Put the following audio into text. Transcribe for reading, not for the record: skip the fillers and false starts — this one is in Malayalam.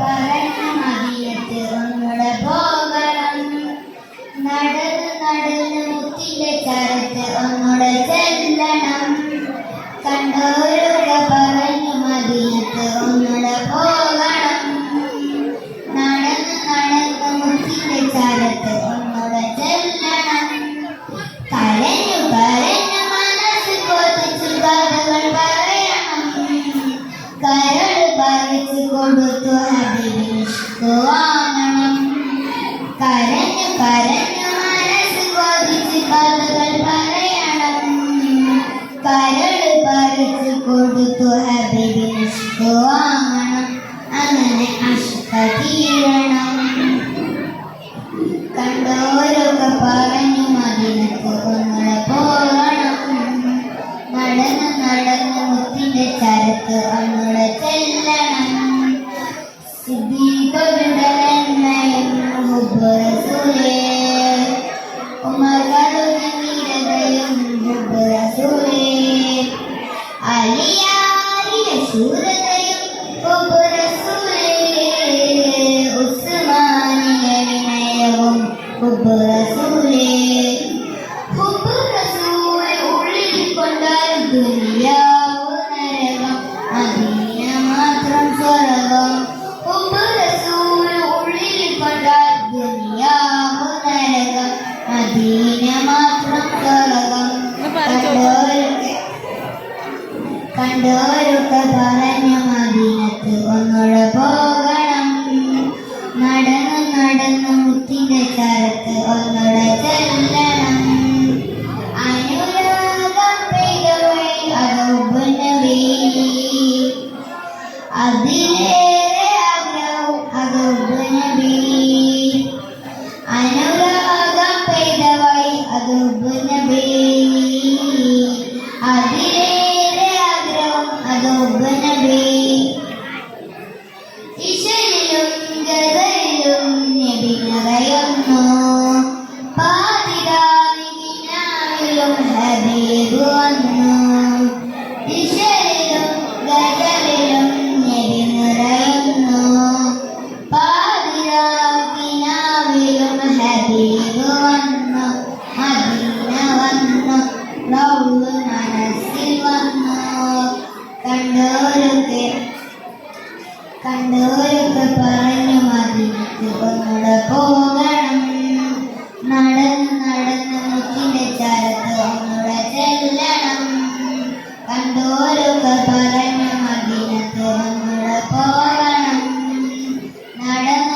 പറഞ്ഞു മദീനത്ത് ഒന്നുടെ പോകണം. നടന്ന് നടന്ന് മുത്തിന്റെ ചരത്ത് ഒന്നുടെ ചെല്ലണം. കണ്ടോരൊക്കെ പറഞ്ഞു മദീനത്ത് ഒന്നുടെ പോകണം. നടന്ന് നടന്ന് മുത്തിന്റെ ചരത്ത് ഒന്നുടെ ചെല്ലണം. കരഞ്ഞു കരഞ്ഞു മനസ്സ് കൊതിച്ചു കഥകൾ പറയണം. കരൾ പറിച്ചു കൊടുത്തു ഹബീബിന് വാങ്ങണം. കരഞ്ഞു കരഞ്ഞു മനസ്സ് കൊതിച്ചു കഥകൾ പറയണം. കരൾ പറിച്ചു കൊടുത്തു ഹബീബിന് വാങ്ങണം. അങ്ങനെ അഷ്ക തീരണം. കണ്ടോരൊക്കെ പറഞ്ഞു മദീനത്ത് ഒന്നുടെ പോകണം. നടന്ന് നടന്ന് മുത്തിന്റെ ചരത്ത് ഒന്നുടെ ചെല്ലണം. ഉമകളുടെ നീരതയും അലിയാരിയ ശൂരതയും ഉസ്മാനിയ വിനയവും ഉള്ളിൽ കൊണ്ടാൽ ദുനിയാവ് നരകം, മദീന മാത്രം സ്വർഗം. ഉള്ളിൽ കൊണ്ടാൽ ദുനിയാവ് നരകം, മദീന മാത്രം സ്വർഗം. കണ്ടോരൊക്കെ പറഞ്ഞു മദീനത്ത് ഒന്നുടെ പോകണം. നടന്ന് നടന്ന് മുത്തിന്റെ ചരത്ത് ഒന്നുടെ ചെല്ലണം. അനുരാഗം പെയ്തവഴി അതൊബുനബി, അതിലേറെ ആഗ്രഹം അതൊബുനബി. അനുരാഗം പെയ്തവഴി അതൊബുനബി, അതിലേറെ ആഗ്രഹം അതൊബുനബി. ഇശലിലും ഗസലിലും നബി നിറയുന്നു. പാതിരാവിലും ഹബീബ് വന്നു. ഇശലിലും ഗസലിലും നബി നിറയുന്നു. പാതിരാവിലും ഹബീബ് വന്നു. മദീന വന്നു, റൗള് മനസ്സിൽ വന്നു. കണ്ടോരൊക്കെ പറഞ്ഞു മദീനത്ത് ഒന്നുടെ പോകണം. നടന്ന് നടന്ന് മുത്തിന്റെ ചരത്ത് ഒന്നുടെ ചെല്ലണം. കണ്ടോരൊക്കെ പറഞ്ഞു മദീനത്ത് ഒന്നുടെ പോകണം. നടന്ന്